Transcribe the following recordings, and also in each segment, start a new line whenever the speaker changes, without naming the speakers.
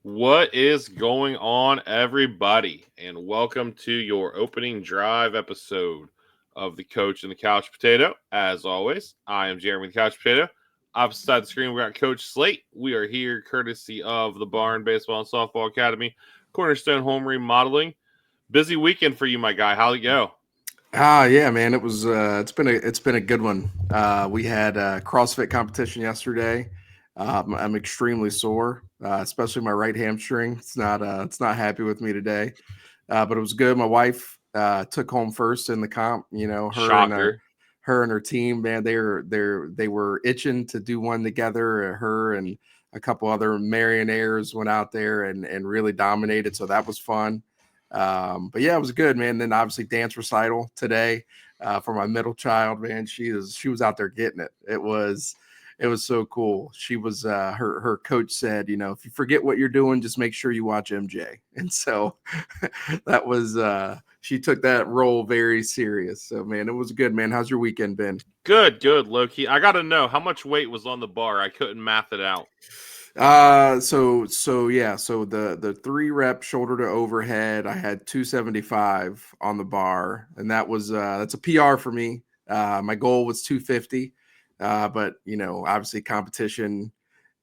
What is going on, everybody? And welcome to your opening drive episode of the Coach and the Couch Potato. As always, I am Jeremy the Couch Potato. Opposite the screen, we got Coach Slate. We are here courtesy of the Barn Baseball and Softball Academy, Cornerstone Home Remodeling. Busy weekend for you, my guy. How'd it go?
Yeah, man. It's been a good one. We had a CrossFit competition yesterday. I'm extremely sore, especially my right hamstring. It's not happy with me today. But it was good. My wife took home first in the comp.
Shocker.
Her and her team, man, they were itching to do one together. Her and a couple other Marionaires went out there and really dominated. So that was fun. But yeah, it was good, man. Then obviously dance recital today for my middle child, man. She was out there getting it. It was so cool. She was her coach said, if you forget what you're doing, just make sure you watch MJ. And so that was she took that role very serious. So man, it was good, man. How's your weekend been?
Good, low key. I got to know how much weight was on the bar. I couldn't math it out.
So the 3 rep shoulder to overhead, I had 275 on the bar, and that's a PR for me. My goal was 250, but obviously competition,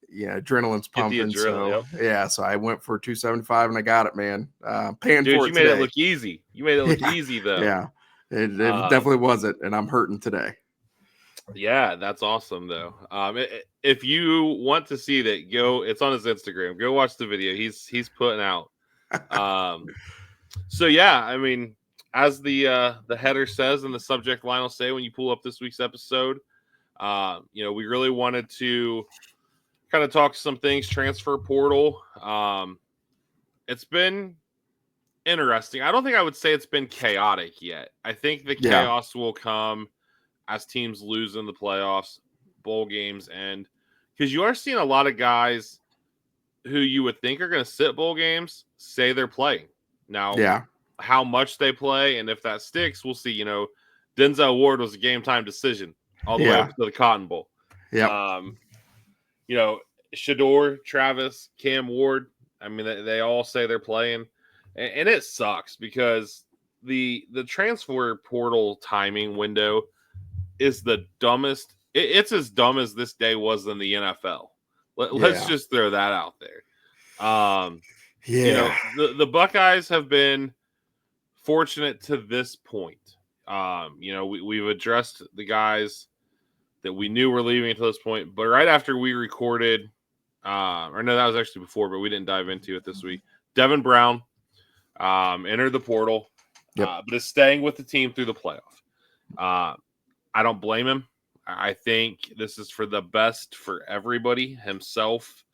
yeah, adrenaline's
Get the
pumping.
adrenaline.
So
Yep.
yeah, so I went for 275 and I got it, man. Paying
Dude,
for
you
it
made it
today.
look easy. You made it look
Yeah,
easy, though.
yeah, it
Um,
definitely wasn't, and I'm hurting today.
Yeah, that's awesome though. If you want to see that, go. It's on his Instagram. Go watch the video. He's putting out. Um, so yeah, I mean, as the header says and the subject line will say when you pull up this week's episode, we really wanted to kind of talk some things transfer portal. It's been interesting. I don't think I would say it's been chaotic yet. I think the
Yeah,
chaos will come as teams lose in the playoffs, bowl games, and because you are seeing a lot of guys who you would think are going to sit bowl games say they're playing. Now,
yeah,
how much they play and if that sticks, we'll see. Denzel Ward was a game time decision all the way up
yeah,
to the Cotton Bowl.
yep,
Um, you know, Shador, Travis, Cam Ward, I mean, they all say they're playing. And it sucks because the transfer portal timing window is the dumbest. It's as dumb as this day was in the NFL. Let's
yeah,
just throw that out there.
yeah,
The Buckeyes have been fortunate to this point. We've addressed the guys that we knew were leaving until this point, but right after we recorded, or no, that was actually before, but we didn't dive into it this week. Devin Brown entered the portal,
yep,
but is staying with the team through the playoff. I don't blame him. I think this is for the best for everybody, himself,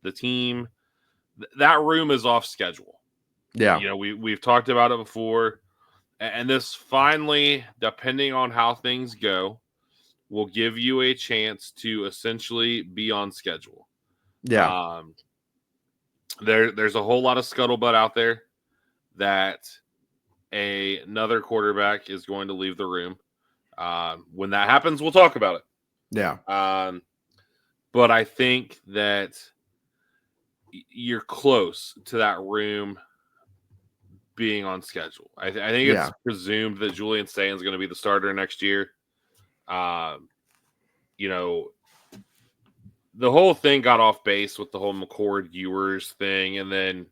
the team. That room is off schedule.
yeah,
We've talked about it before, and this finally, depending on how things go, will give you a chance to essentially be on schedule.
yeah,
Um, there's a whole lot of scuttlebutt out there that another quarterback is going to leave the room. When that happens, we'll talk about
yeah,
it. But I think that you're close to that room being on schedule. I think it's
yeah.
presumed that Julian Sayin is going to be the starter next year. Um, you know, the whole thing got off base with the whole McCord Ewers thing, and then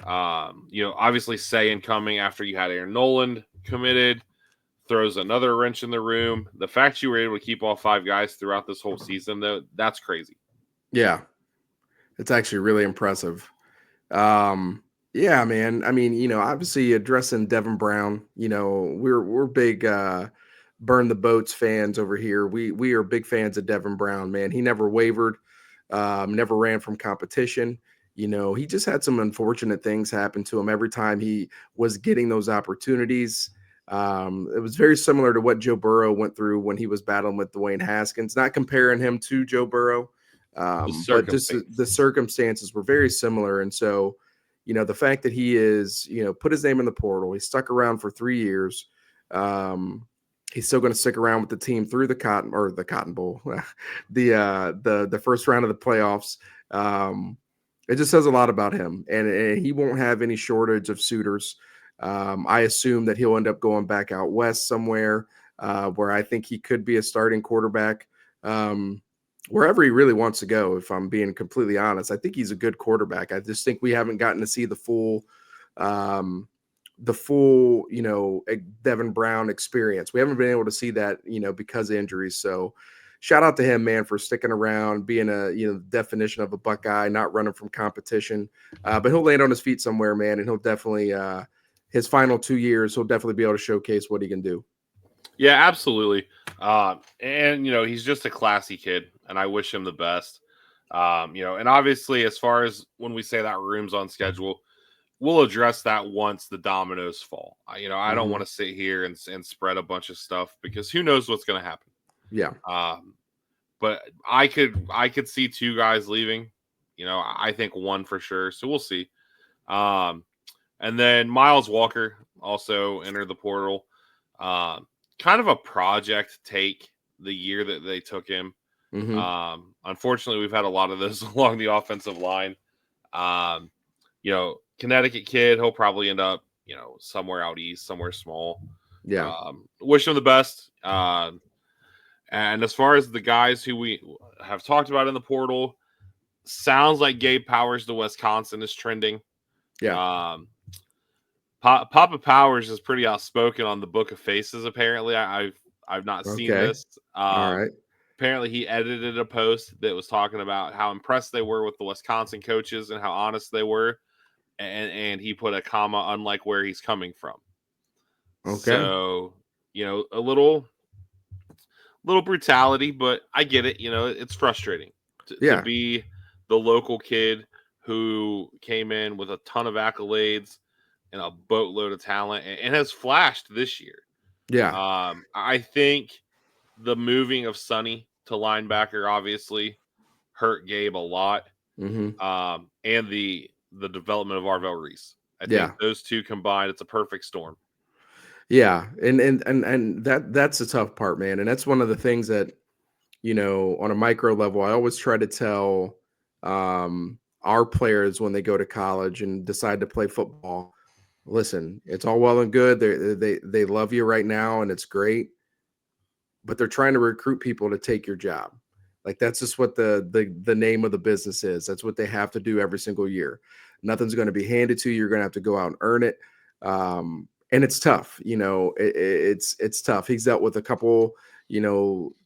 obviously Sayin coming after you had Aaron Noland committed throws another wrench in the room. The fact you were able to keep all 5 guys throughout this whole season, though, that's crazy.
Yeah, it's actually really impressive. Um, yeah, man. I mean, obviously addressing Devin Brown, we're big burn the boats fans over here. We are big fans of Devin Brown, man. He never wavered, never ran from competition. He just had some unfortunate things happen to him every time he was getting those opportunities. It was very similar to what Joe Burrow went through when he was battling with Dwayne Haskins. Not comparing him to Joe Burrow,
The
but just the
circumstance.
circumstances were very similar. And so, the fact that he is, put his name in the portal, he stuck around for 3 years. He's still going to stick around with the team through the Cotton Bowl, the first round of the playoffs. It just says a lot about him, and he won't have any shortage of suitors. I assume that he'll end up going back out west somewhere, where I think he could be a starting quarterback, wherever he really wants to go. If I'm being completely honest, I think he's a good quarterback. I just think we haven't gotten to see um, the full, Devin Brown experience. We haven't been able to see that, because of injuries. So shout out to him, man, for sticking around, being a, definition of a Buckeye, not running from competition. But he'll land on his feet somewhere, man. And he'll definitely, his final 2 years, he'll definitely be able to showcase what he can do.
Yeah, absolutely. And he's just a classy kid, and I wish him the best. And obviously, as far as when we say that room's on schedule, we'll address that once the dominoes fall. I don't want to sit here and spread a bunch of stuff because who knows what's going to happen.
Yeah.
But I could see 2 guys leaving. I think 1 for sure. So we'll see. And then Miles Walker also entered the portal. Kind of a project take the year that they took him. Unfortunately, we've had a lot of those along the offensive line. Connecticut kid, he'll probably end up, somewhere out east, somewhere small.
Yeah.
Wish him the best. And as far as the guys who we have talked about in the portal, sounds like Gabe Powers to Wisconsin is trending.
Yeah.
Papa Powers is pretty outspoken on the Book of Faces. Apparently, I've not seen this.
All right.
Apparently, he edited a post that was talking about how impressed they were with the Wisconsin coaches and how honest they were, and he put a comma unlike where he's coming from.
Okay.
So a little brutality, but I get it. It's frustrating to be the local kid who came in with a ton of accolades and a boatload of talent and has flashed this year.
Yeah.
I think the moving of Sonny to linebacker obviously hurt Gabe a lot. And the development of Arvell Reese. I think those 2 combined, it's a perfect storm.
Yeah. And that's the tough part, man. And that's one of the things that, on a micro level, I always try to tell our players when they go to college and decide to play football. Listen, it's all well and good. They love you right now, and it's great, but they're trying to recruit people to take your job. Like that's just what the name of the business is. That's what they have to do every single year. Nothing's going to be handed to you. You're going to have to go out and earn it. And it's tough. It's tough. He's dealt with a couple,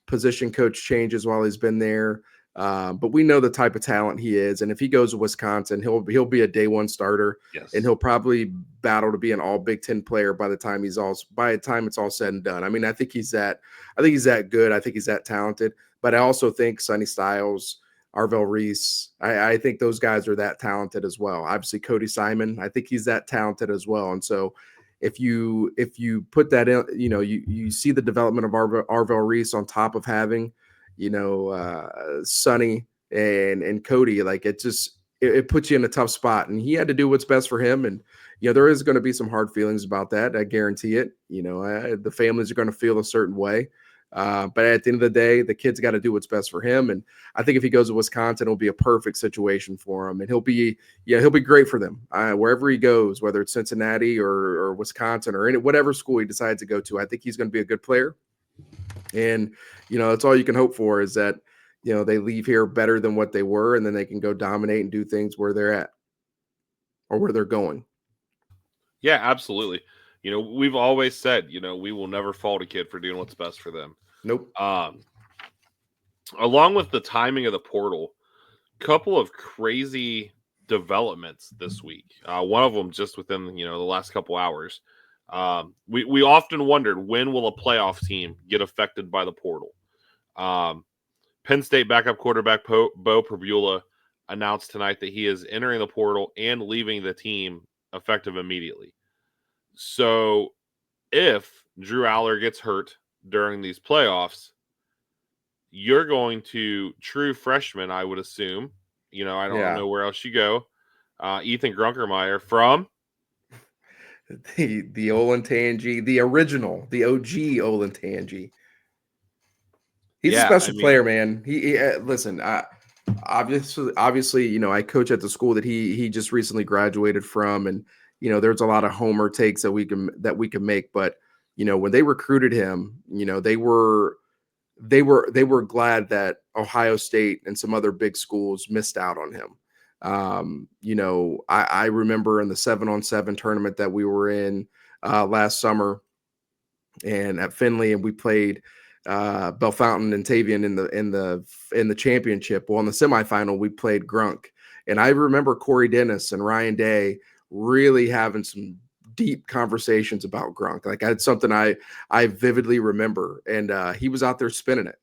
position coach changes while he's been there. But we know the type of talent he is, and if he goes to Wisconsin, he'll be a day 1 starter, and he'll probably battle to be an all Big Ten player by the time it's all said and done. I mean, I think he's that good. I think he's that talented. But I also think Sonny Styles, Arvell Reese, I think those guys are that talented as well. Obviously, Cody Simon, I think he's that talented as well. And so, if you put that in, you see the development of Arvell Reese on top of having, Sonny and Cody, like it puts you in a tough spot, and he had to do what's best for him. And, there is going to be some hard feelings about that. I guarantee it. The families are going to feel a certain way. But at the end of the day, the kid's got to do what's best for him. And I think if he goes to Wisconsin, it'll be a perfect situation for him. And he'll be great for them wherever he goes, whether it's Cincinnati or Wisconsin or whatever school he decides to go to. I think he's going to be a good player. And, that's all you can hope for is that, they leave here better than what they were, and then they can go dominate and do things where they're at or where they're going.
Yeah, absolutely. We've always said, we will never fault a kid for doing what's best for them.
Nope.
Along with the timing of the portal, couple of crazy developments this week. One of them just within, the last couple hours. We often wondered, when will a playoff team get affected by the portal? Penn State backup quarterback Bo Pribula announced tonight that he is entering the portal and leaving the team effective immediately. So if Drew Aller gets hurt during these playoffs, you're going to true freshman, I would assume. I don't know where else you go. Ethan Grunkermeyer from
the Olentangy, the original, the OG Olentangy. He's a special player, man. He listen. Obviously, I coach at the school that he just recently graduated from, and there's a lot of homer takes that we can make. But when they recruited him, they were glad that Ohio State and some other big schools missed out on him. I remember in the 7-on-7 tournament that we were in last summer, and at Finley, and we played Bellefontaine and Tavian in the championship. Well, in the semifinal, we played Grunk, and I remember Corey Dennis and Ryan Day really having some deep conversations about Grunk. Like, it's something I vividly remember, and he was out there spinning it.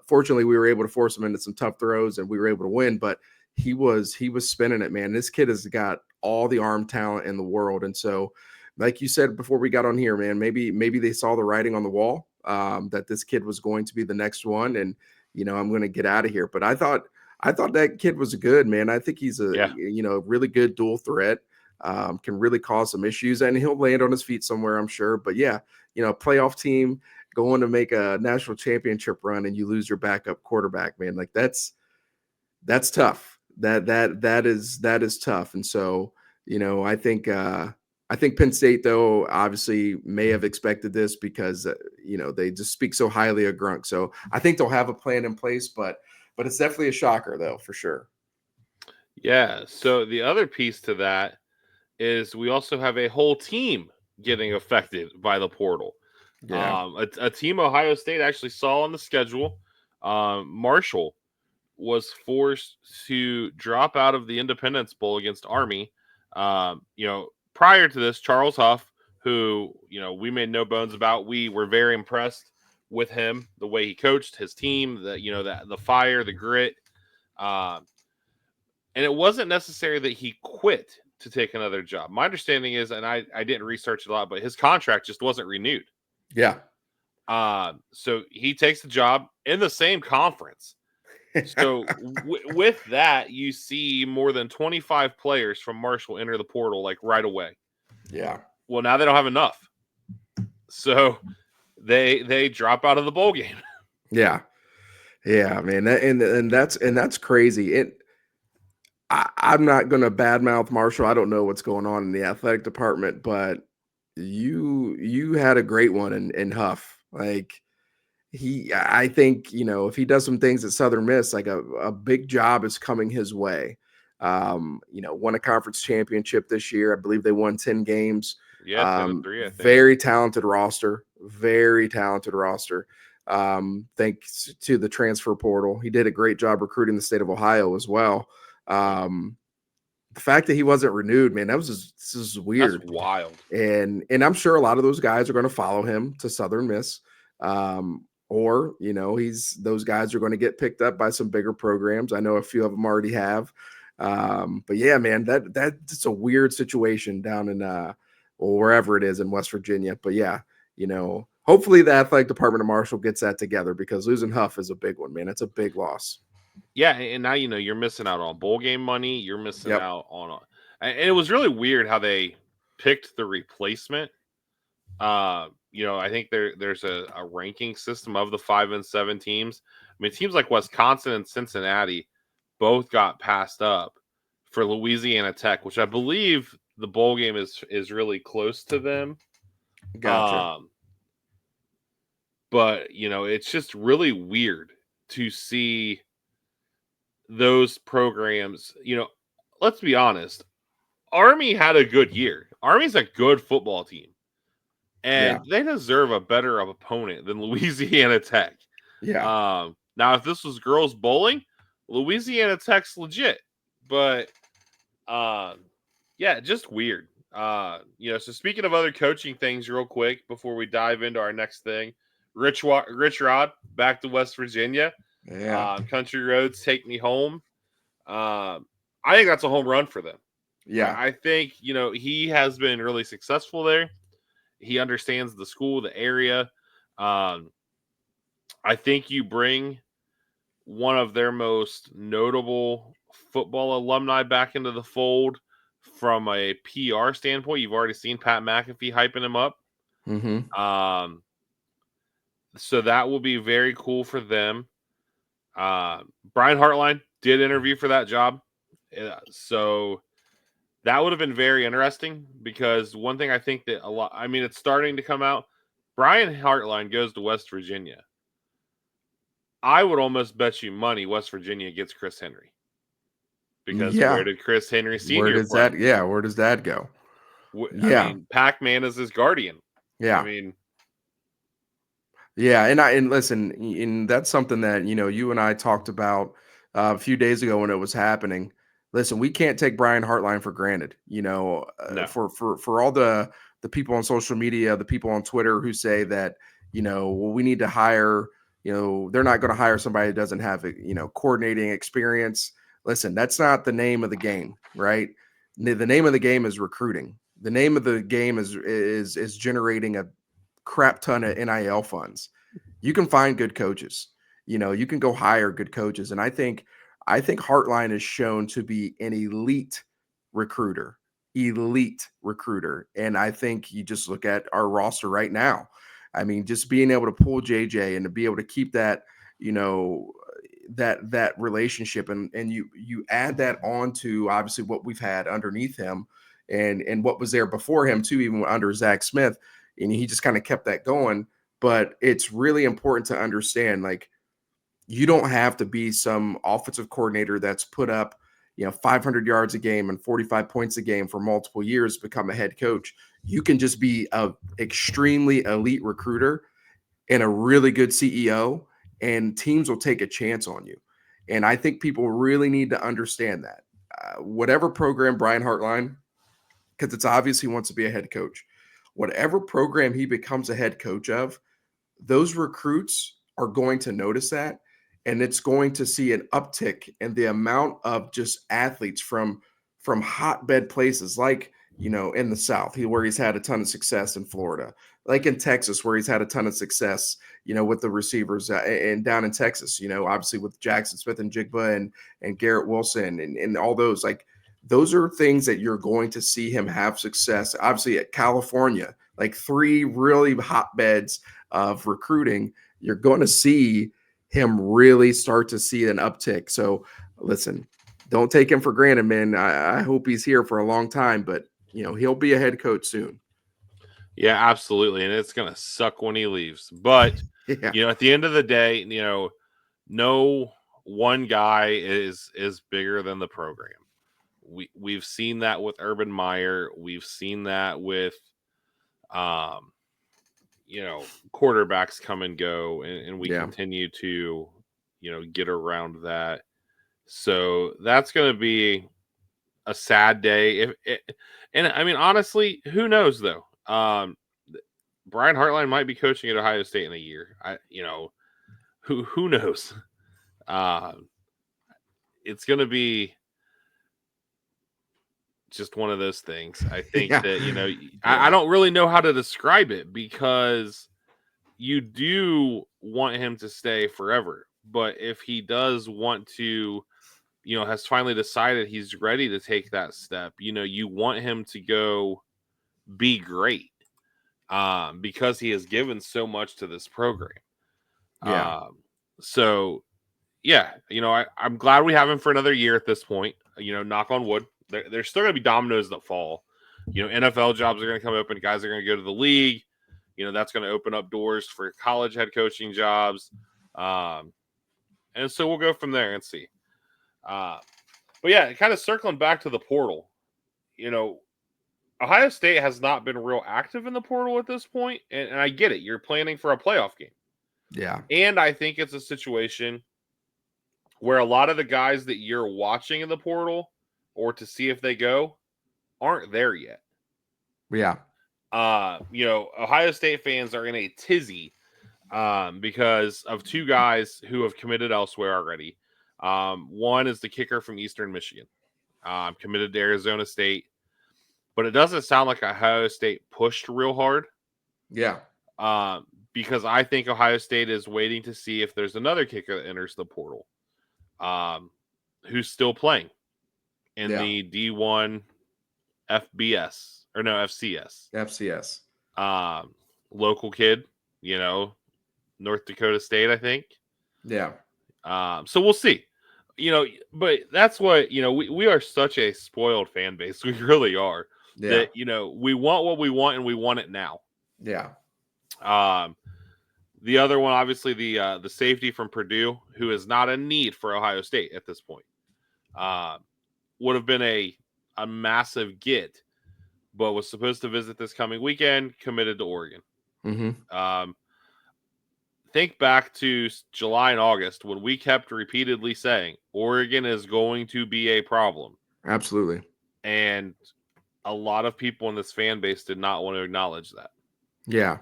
Fortunately, we were able to force him into some tough throws, and we were able to win. But he was spinning it, man. This kid has got all the arm talent in the world, and so, like you said before we got on here, man, maybe they saw the writing on the wall, that this kid was going to be the next one, and I'm going to get out of here. But I thought that kid was good, man. I think he's a
Yeah.
really good dual threat. Can really cause some issues, and he'll land on his feet somewhere, I'm sure. But yeah, playoff team going to make a national championship run, and you lose your backup quarterback, man. Like, that's tough. That is tough. And so, I think Penn State, though, obviously may have expected this because they just speak so highly of Grunk. So I think they'll have a plan in place, but it's definitely a shocker, though, for sure.
Yeah. So the other piece to that is we also have a whole team getting affected by the portal.
Yeah.
A team Ohio State actually saw on the schedule. Marshall was forced to drop out of the Independence Bowl against Army. Prior to this, Charles Huff, who we made no bones about, we were very impressed with him, the way he coached his team, the fire, the grit, and it wasn't necessary that he quit to take another job. My understanding is, and I didn't research it a lot, but his contract just wasn't renewed.
Yeah.
So he takes the job in the same conference. So with that, you see more than 25 players from Marshall enter the portal like right away.
Yeah.
Well, now they don't have enough, so they drop out of the bowl game.
Yeah. Yeah, man. That's crazy. I'm not going to badmouth Marshall. I don't know what's going on in the athletic department, but you had a great one in Huff. Like, I think, if he does some things at Southern Miss, like a big job is coming his way. Won a conference championship this year. I believe they won 10 games.
Yeah, 10-3, I think.
Very talented roster. Very talented roster. Thanks to the transfer portal. He did a great job recruiting the state of Ohio as well. The fact that he wasn't renewed, man, this is weird.
That's wild.
And I'm sure a lot of those guys are going to follow him to Southern Miss. Or those guys are going to get picked up by some bigger programs. I know a few of them already have. But yeah, man, that's a weird situation down in wherever it is in West Virginia. But yeah, hopefully the athletic department of Marshall gets that together, because losing Huff is a big one, man. It's a big loss.
Yeah, and now you're missing out on bowl game money. You're missing
Yep.
out on, and it was really weird how they picked the replacement. I think there's a ranking system of the 5 and 7 teams. I mean, teams like Wisconsin and Cincinnati both got passed up for Louisiana Tech, which I believe the bowl game is really close to them.
Gotcha.
But it's just really weird to see those programs. Let's be honest. Army had a good year. Army's a good football team. And they deserve a better opponent than Louisiana Tech.
Yeah.
Now, if this was girls bowling, Louisiana Tech's legit. But, yeah, just weird. So speaking of other coaching things real quick before we dive into our next thing, Rich Rod, back to West Virginia.
Yeah.
Country Roads, Take Me Home. I think that's a home run for them.
Yeah.
I think, he has been really successful there. He understands the school, the area. I think you bring one of their most notable football alumni back into the fold from a PR standpoint. You've already seen Pat McAfee hyping him up.
Mm-hmm.
So that will be very cool for them. Brian Hartline did interview for that job. So that would have been very interesting because one thing I think that it's starting to come out. Brian Hartline goes to West Virginia. I would almost bet you money West Virginia gets Chris Henry. Because where
Yeah.
did Chris Henry
Where
Sr.
does
play?
that? Yeah. Where does that go?
I
Yeah.
mean, Pac-Man is his guardian.
Yeah.
I mean,
yeah. And listen, and that's something that you and I talked about a few days ago when it was happening. Listen, we can't take Brian Hartline for granted.
no.
For all the people on social media, the people on Twitter who say that well, we need to hire. They're not going to hire somebody who doesn't have coordinating experience. Listen, that's not the name of the game, right? The name of the game is recruiting. The name of the game is generating a crap ton of NIL funds. You can find good coaches. You can go hire good coaches. And I think Heartline is shown to be an elite recruiter. Elite recruiter. And I think you just look at our roster right now. I mean, just being able to pull JJ and to be able to keep that, that relationship and you add that on to obviously what we've had underneath him and what was there before him too, even under Zach Smith, and he just kind of kept that going. But it's really important to understand, like, you don't have to be some offensive coordinator that's put up 500 yards a game and 45 points a game for multiple years to become a head coach. You can just be a extremely elite recruiter and a really good CEO, and teams will take a chance on you. And I think people really need to understand that. Whatever program Brian Hartline, because it's obvious he wants to be a head coach, whatever program he becomes a head coach of, those recruits are going to notice that. And it's going to see an uptick in the amount of just athletes from hotbed places like, in the South, where he's had a ton of success in Florida, like in Texas, where he's had a ton of success, with the receivers and down in Texas, obviously with Jackson Smith and Jigba and Garrett Wilson and all those, like, those are things that you're going to see him have success. Obviously at California, like 3 really hotbeds of recruiting, you're going to see him really start to see an uptick. So listen, don't take him for granted, man. I hope he's here for a long time, but he'll be a head coach soon.
Yeah, absolutely. And it's going to suck when he leaves. But,
Yeah.
At the end of the day, no one guy is bigger than the program. We've seen that with Urban Meyer. We've seen that with, quarterbacks come and go, and we continue to, get around that. So that's going to be a sad day. And I mean, honestly, who knows though? Brian Hartline might be coaching at Ohio State in a year. Who knows? It's going to be just one of those things. I think that I don't really know how to describe it because you do want him to stay forever, but if he does want to, has finally decided he's ready to take that step, you want him to go be great, because he has given so much to this program. So yeah, I'm glad we have him for another year at this point. Knock on wood. There's still gonna be dominoes that fall. NFL jobs are gonna come open. Guys are gonna go to the league. That's gonna open up doors for college head coaching jobs. And so we'll go from there and see. But yeah, kind of circling back to the portal. Ohio State has not been real active in the portal at this point, and I get it. You're planning for a playoff game.
Yeah.
And I think it's a situation where a lot of the guys that you're watching in the portal or to see if they go aren't there yet.
Yeah.
Ohio State fans are in a tizzy because of 2 guys who have committed elsewhere already. One is the kicker from Eastern Michigan, committed to Arizona State, but it doesn't sound like Ohio State pushed real hard.
Yeah.
Because I think Ohio State is waiting to see if there's another kicker that enters the portal, who's still playing in the D1 FBS or no FCS.
FCS.
Local kid, North Dakota State, I think.
Yeah.
So we'll see. But that's what, we are such a spoiled fan base. We really are.
Yeah.
That, we want what we want and we want it now.
Yeah.
The other one, obviously, the safety from Purdue, who is not a need for Ohio State at this point, would have been a massive get, but was supposed to visit this coming weekend, committed to Oregon.
Mm-hmm.
Think back to July and August when we kept repeatedly saying Oregon is going to be a problem.
Absolutely.
And a lot of people in this fan base did not want to acknowledge that.
Yeah.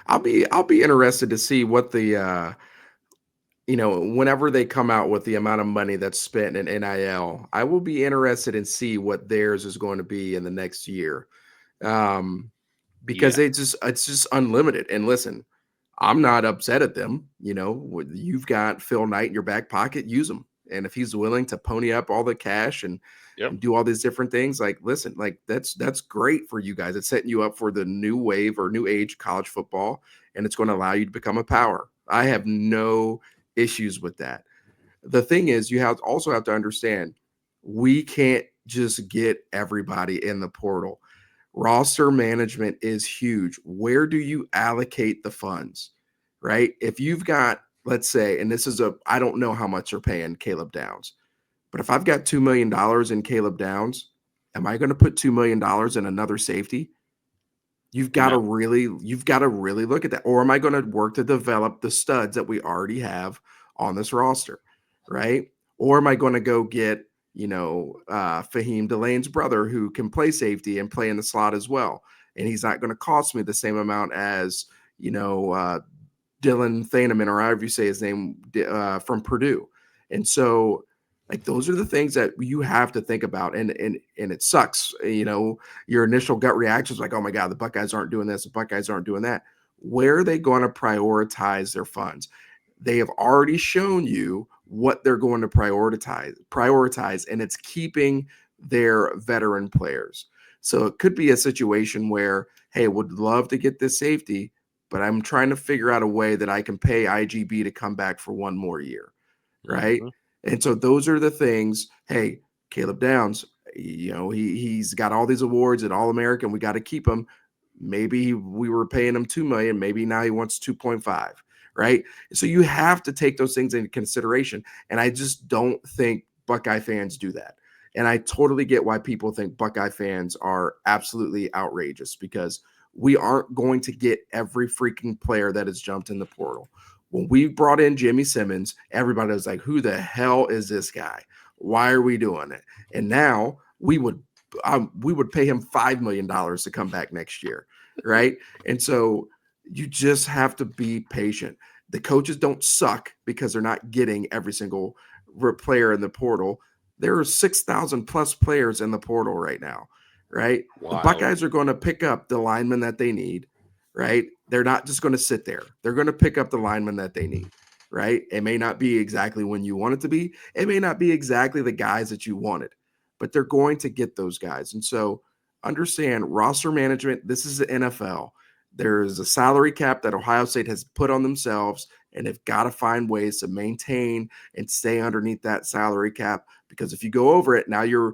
I'll be interested to see what the whenever they come out with the amount of money that's spent in NIL, I will be interested in see what theirs is going to be in the next year. Because it's just unlimited. And listen, I'm not upset at them. You've got Phil Knight in your back pocket, use him. And if he's willing to pony up all the cash and do all these different things, like, listen, like that's great for you guys. It's setting you up for the new wave or new age college football, and it's going to allow you to become a power. I have no issues with that. The thing is, you also have to understand, we can't just get everybody in the portal. Roster management is huge. Where do you allocate the funds, right? If you've got, let's say, and I don't know how much they're paying Caleb Downs, but if I've got $2 million in Caleb Downs, am I going to put $2 million in another safety? You've got to really look at that. Or am I going to work to develop the studs that we already have on this roster, right? Or am I going to go get, Fahim Delane's brother who can play safety and play in the slot as well? And he's not going to cost me the same amount as, Dylan Thanaman, or however you say his name, from Purdue. And so, like, those are the things that you have to think about. And it sucks. Your initial gut reaction is like, oh my God, the Buckeyes aren't doing this. The Buckeyes aren't doing that. Where are they going to prioritize their funds? They have already shown you what they're going to prioritize, and it's keeping their veteran players. So it could be a situation where, hey, would love to get this safety, but I'm trying to figure out a way that I can pay IGB to come back for one more year, right?
Mm-hmm.
And so those are the things. Hey, Caleb Downs, he's got all these awards at All-American. We got to keep him. Maybe we were paying him $2 million. Maybe now he wants 2.5, right? So you have to take those things into consideration. And I just don't think Buckeye fans do that. And I totally get why people think Buckeye fans are absolutely outrageous, because we aren't going to get every freaking player that has jumped in the portal. When we brought in Jimmy Simmons, everybody was like, who the hell is this guy? Why are we doing it? And now we would pay him $5 million to come back next year, right? And so you just have to be patient. The coaches don't suck because they're not getting every single player in the portal. There are 6,000 plus players in the portal right now, right?
Wow.
The Buckeyes are going to pick up the linemen that they need, right? They're not just going to sit there. They're going to pick up the linemen that they need, right? It may not be exactly when you want it to be. It may not be exactly the guys that you wanted, but they're going to get those guys. And so understand roster management. This is the NFL. There's a salary cap that Ohio State has put on themselves, and they've got to find ways to maintain and stay underneath that salary cap, because if you go over it, now you're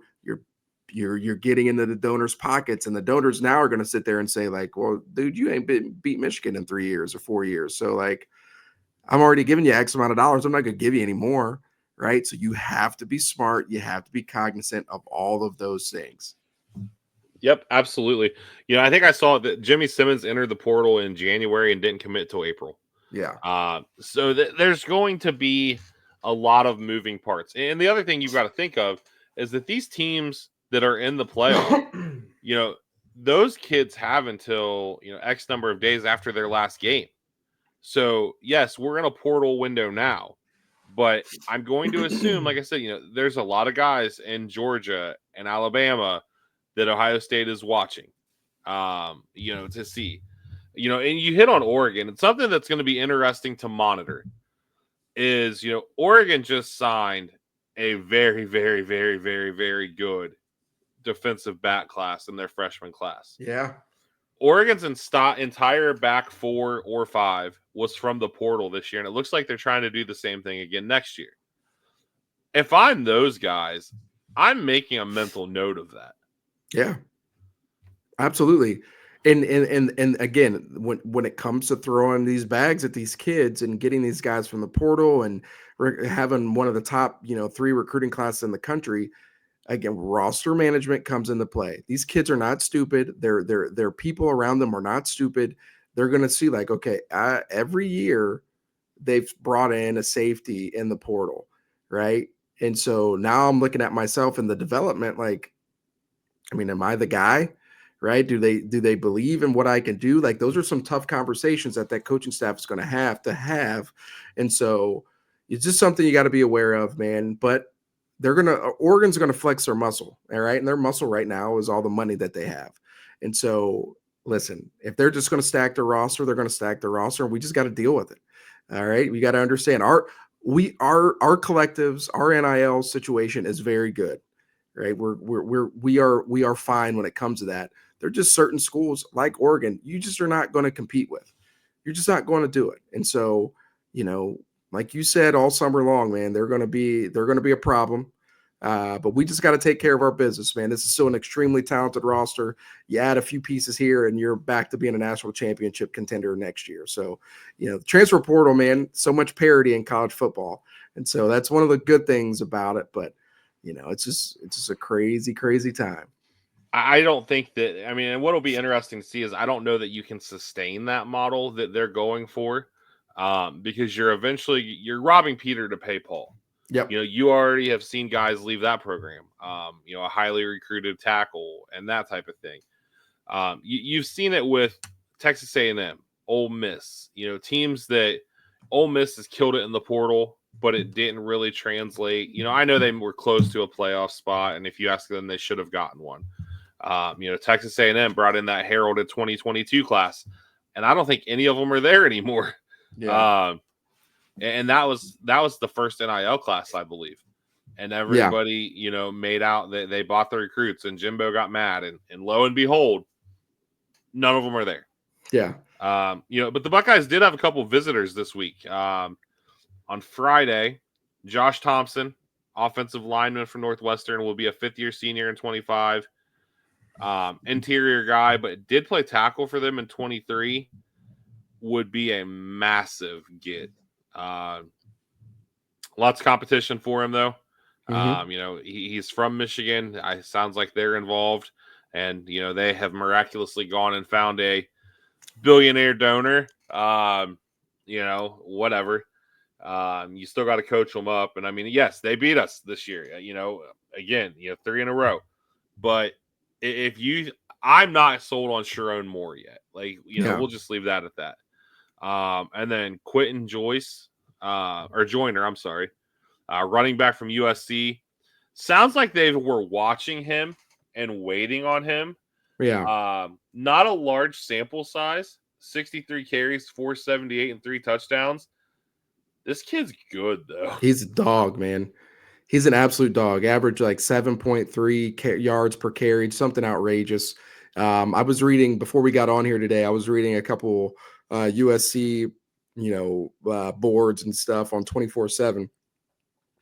getting into the donors' pockets, and the donors now are going to sit there and say, like, well, dude, you ain't beat Michigan in 3 years or 4 years. So, like, I'm already giving you X amount of dollars. I'm not going to give you any more, right? So you have to be smart. You have to be cognizant of all of those things.
Yep, absolutely. I think I saw that Jimmy Simmons entered the portal in January and didn't commit till April.
Yeah.
So there's going to be a lot of moving parts. And the other thing you've got to think of is that these teams that are in the playoff, those kids have until, X number of days after their last game. So, yes, we're in a portal window now, but I'm going to assume, like I said, there's a lot of guys in Georgia and Alabama that Ohio State is watching, to see, and you hit on Oregon. It's something that's going to be interesting to monitor is, Oregon just signed a very, very, very, very, very good defensive back class in their freshman class.
Yeah.
Oregon's entire back 4 or 5 was from the portal this year, and it looks like they're trying to do the same thing again next year. If I'm those guys, I'm making a mental note of that.
Yeah, absolutely. And again, when it comes to throwing these bags at these kids and getting these guys from the portal and having one of the top 3 recruiting classes in the country, again, roster management comes into play. These kids are not stupid. Their people around them are not stupid. They're going to see like, okay, every year they've brought in a safety in the portal, right? And so now I'm looking at myself in the development, like, I mean, am I the guy? Right? Do they believe in what I can do? Like those are some tough conversations that coaching staff is going to have. And so it's just something you got to be aware of, man. But Oregon's gonna flex their muscle, all right? And their muscle right now is all the money that they have. And so listen, if they're just gonna stack their roster, they're gonna stack their roster, and we just got to deal with it. All right. We got to understand our collectives, our NIL situation is very good. Right. We are fine when it comes to that. There are just certain schools like Oregon you just are not going to compete with. You're just not going to do it. And so, like you said all summer long, man, they're going to be a problem. But we just got to take care of our business, man. This is still an extremely talented roster. You add a few pieces here, and you're back to being a national championship contender next year. So, the transfer portal, man, so much parity in college football, and so that's one of the good things about it. But it's just a crazy, crazy time.
I don't think that. I mean, and what'll be interesting to see is I don't know that you can sustain that model that they're going for, because you're robbing Peter to pay Paul.
Yep.
You already have seen guys leave that program. A highly recruited tackle and that type of thing. You've seen it with Texas A&M, Ole Miss. Teams that Ole Miss has killed it in the portal, but it didn't really translate. I know they were close to a playoff spot, and if you ask them, they should have gotten one. Texas A&M brought in that heralded 2022 class, and I don't think any of them are there anymore.
Yeah.
And that was the first NIL class, I believe. And everybody, made out that they bought the recruits, and Jimbo got mad, and lo and behold, none of them are there.
Yeah.
But the Buckeyes did have a couple visitors this week. On Friday, Josh Thompson, offensive lineman from Northwestern, will be a fifth-year senior in 25. Interior guy, but did play tackle for them in 23. Would be a massive get. Lots of competition for him, though.
Mm-hmm.
He's from Michigan. It sounds like they're involved, and they have miraculously gone and found a billionaire donor. Whatever. You still got to coach them up, and I mean, yes, they beat us this year. Again, 3 in a row, but I'm not sold on Sharon Moore yet. We'll just leave that at that. And then Quentin Joyner, I'm sorry, running back from USC. Sounds like they were watching him and waiting on him.
Yeah.
Not a large sample size. 63 carries, 478, and 3 touchdowns. This kid's good, though.
He's a dog, man. He's an absolute dog. Average like 7.3 yards per carry, something outrageous. I was reading before we got on here today. I was reading a couple USC, boards and stuff on 24/7,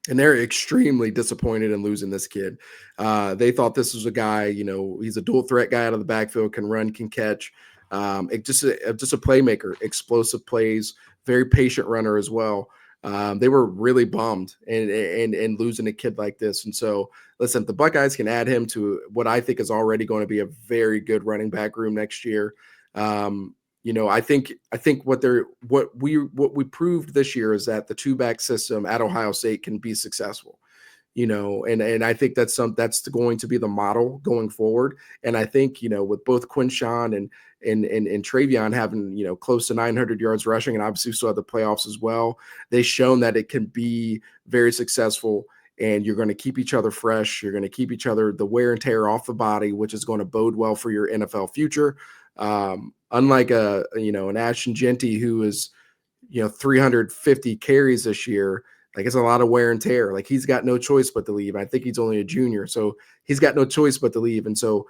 and they're extremely disappointed in losing this kid. They thought this was a guy, he's a dual threat guy out of the backfield, can run, can catch. Just a playmaker, explosive plays, very patient runner as well. They were really bummed and losing a kid like this. And so, listen, the Buckeyes can add him to what I think is already going to be a very good running back room next year. I think what we proved this year is that the 2-back system at Ohio State can be successful. And I think that's going to be the model going forward. And I think, with both Quinshawn and Travion having, close to 900 yards rushing, and obviously still have the playoffs as well, they've shown that it can be very successful, and you're going to keep each other fresh. You're going to keep each other, the wear and tear off the body, which is going to bode well for your NFL future. Unlike an Ashton Jeanty, who is, 350 carries this year, like it's a lot of wear and tear. Like he's got no choice but to leave. I think he's only a junior, so he's got no choice but to leave. And so,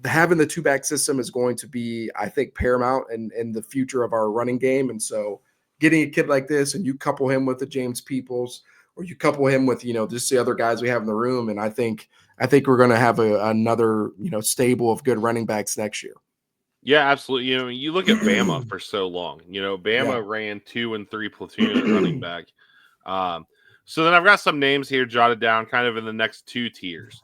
having the two-back system is going to be, I think, paramount in the future of our running game. And so getting a kid like this and you couple him with the James Peoples, or you couple him with, just the other guys we have in the room. And I think we're going to have another, stable of good running backs next year.
Yeah, absolutely. You look at Bama for so long. Bama ran 2 and 3 platoon at running back. So then I've got some names here jotted down kind of in the next 2 tiers.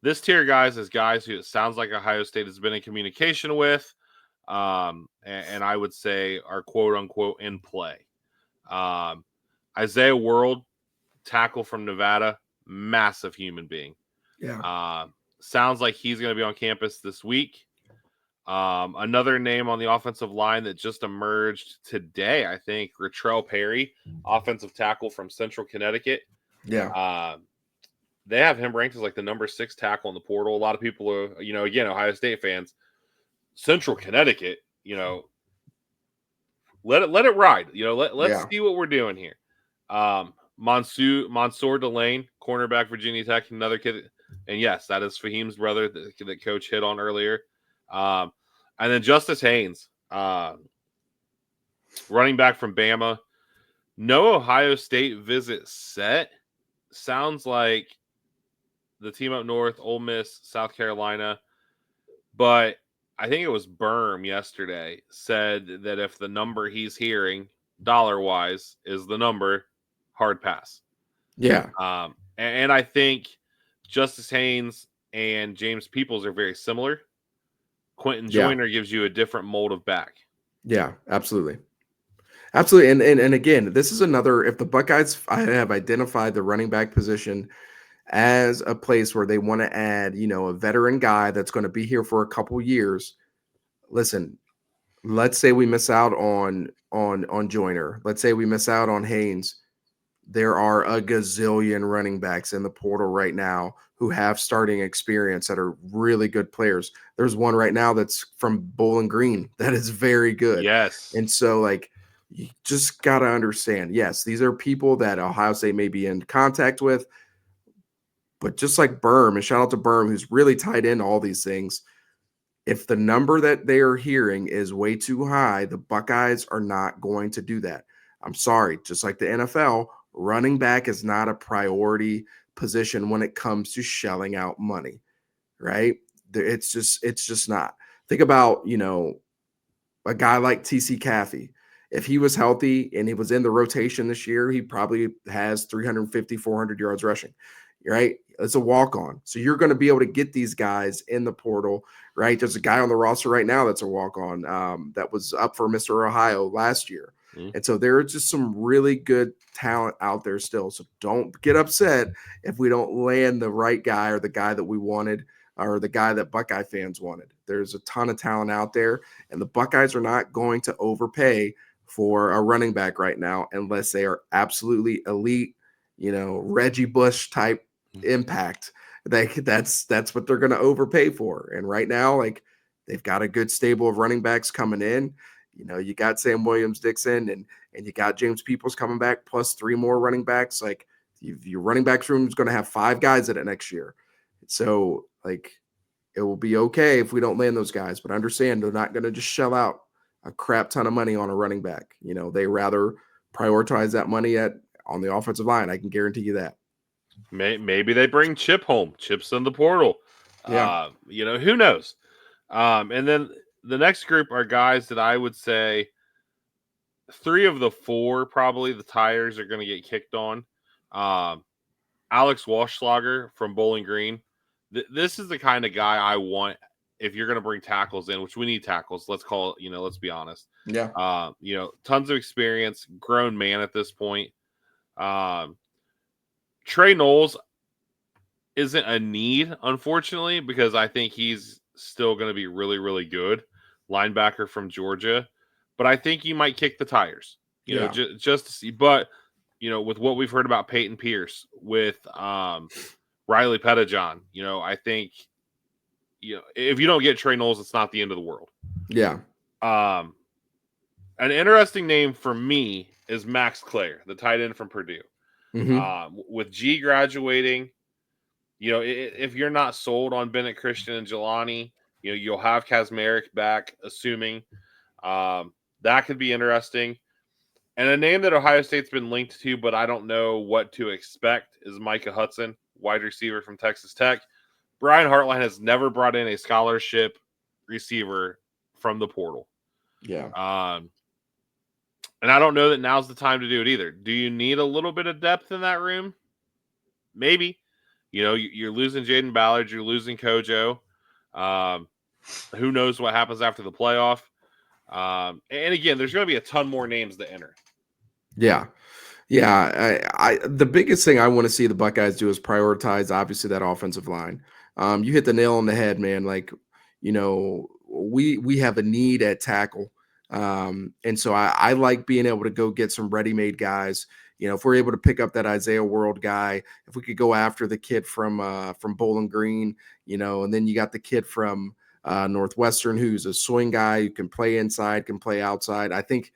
This tier, guys, is guys who it sounds like Ohio State has been in communication with, and I would say are quote-unquote in play. Isaiah World, tackle from Nevada, massive human being.
Yeah.
Sounds like he's going to be on campus this week. Another name on the offensive line that just emerged today, I think, Ratrell Perry, offensive tackle from Central Connecticut.
Yeah.
They have him ranked as like the number 6 tackle in the portal. A lot of people are, again, Ohio State fans. Central Connecticut, let it ride. Let's see what we're doing here. Mansour Delane, cornerback, Virginia Tech, another kid. And yes, that is Fahim's brother that Coach hit on earlier. And then Justice Haynes, running back from Bama. No Ohio State visit set. Sounds like the team up north, Ole Miss, South Carolina. But I think it was Berm yesterday said that if the number he's hearing, dollar-wise, is the number, hard pass.
Yeah.
And I think Justice Haynes and James Peoples are very similar. Quentin Joyner gives you a different mold of back.
Yeah, absolutely. Absolutely. And again, this is another, if the Buckeyes have identified the running back position as a place where they want to add, a veteran guy that's going to be here for a couple years. Listen, let's say we miss out on Joyner. Let's say we miss out on Haynes. There are a gazillion running backs in the portal right now who have starting experience that are really good players. There's one right now that's from Bowling Green that is very good.
Yes.
And so, you just got to understand, yes, these are people that Ohio State may be in contact with, but just like Berm, and shout out to Berm, who's really tied into all these things, if the number that they are hearing is way too high, the Buckeyes are not going to do that. I'm sorry, just like the NFL, running back is not a priority position when it comes to shelling out money, right? It's just not. Think about, a guy like TC Caffey. If he was healthy and he was in the rotation this year, he probably has 350, 400 yards rushing, right? It's a walk-on. So you're going to be able to get these guys in the portal, right? There's a guy on the roster right now that's a walk-on that was up for Mr. Ohio last year. And so there are just some really good talent out there still. So don't get upset if we don't land the right guy or the guy that we wanted or the guy that Buckeye fans wanted. There's a ton of talent out there, and the Buckeyes are not going to overpay for a running back right now unless they are absolutely elite, Reggie Bush type impact. That's what they're going to overpay for. And right now, they've got a good stable of running backs coming in. You got Sam Williams-Dixon and you got James Peoples coming back, plus 3 more running backs. Your running backs room is going to have 5 guys in it next year. So, it will be okay if we don't land those guys, but understand they're not going to just shell out a crap ton of money on a running back. They rather prioritize that money on the offensive line. I can guarantee you that.
Maybe they bring Chip home. Chip's in the portal.
Yeah.
Who knows? And then the next group are guys that I would say 3 of the 4, probably the tires are going to get kicked on. Alex Walschlager from Bowling Green. This is the kind of guy I want if you're going to bring tackles in, which we need tackles. Let's call it, let's be honest.
Yeah.
Tons of experience, grown man at this point. Trey Knowles isn't a need, unfortunately, because I think he's still going to be really, really good. Linebacker from Georgia. But I think you might kick the tires, just to see. But, with what we've heard about Peyton Pierce, with Riley Pettijohn, I think, if you don't get Trey Knowles, it's not the end of the world.
Yeah.
An interesting name for me is Max Clare, the tight end from Purdue.
Mm-hmm.
With G graduating, if you're not sold on Bennett Christian and Jelani, you'll have Kazmarek back, assuming that could be interesting. And a name that Ohio State's been linked to, but I don't know what to expect, is Micah Hudson, wide receiver from Texas Tech. Brian Hartline has never brought in a scholarship receiver from the portal.
Yeah.
And I don't know that now's the time to do it either. Do you need a little bit of depth in that room? Maybe. You're losing Jaden Ballard. You're losing Kojo. Who knows what happens after the playoff? And again, there's going to be a ton more names that enter.
Yeah. I the biggest thing I want to see the Buckeyes do is prioritize, obviously, that offensive line. You hit the nail on the head, man. Like, we have a need at tackle. And so I like being able to go get some ready-made guys. If we're able to pick up that Isaiah World guy, if we could go after the kid from Bowling Green, and then you got the kid from Northwestern who's a swing guy who can play inside, can play outside. I think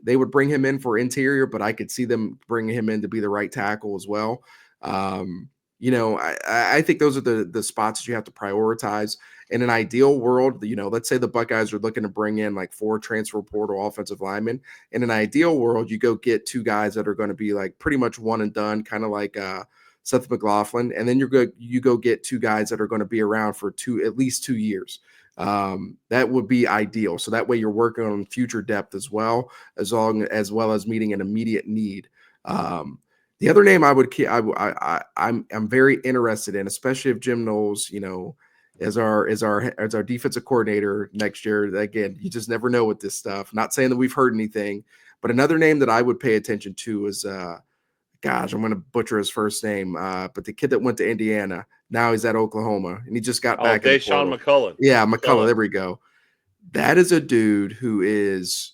they would bring him in for interior, but I could see them bringing him in to be the right tackle as well. I think those are the spots that you have to prioritize. In an ideal world, let's say the Buckeyes are looking to bring in like 4 transfer portal offensive linemen. In an ideal world, you go get 2 guys that are going to be like pretty much one and done, kind of like Seth McLaughlin, and then you go get 2 guys that are going to be around for at least 2 years. That would be ideal. So that way you're working on future depth as well as meeting an immediate need. The other name I'm very interested in, especially if Jim Knowles, as our defensive coordinator next year. Again, you just never know with this stuff. Not saying that we've heard anything, but another name that I would pay attention to is gosh, I'm going to butcher his first name, but the kid that went to Indiana, now he's at Oklahoma, and he just got back.
Deshaun McCullough.
Yeah, McCullough. There we go. That is a dude who is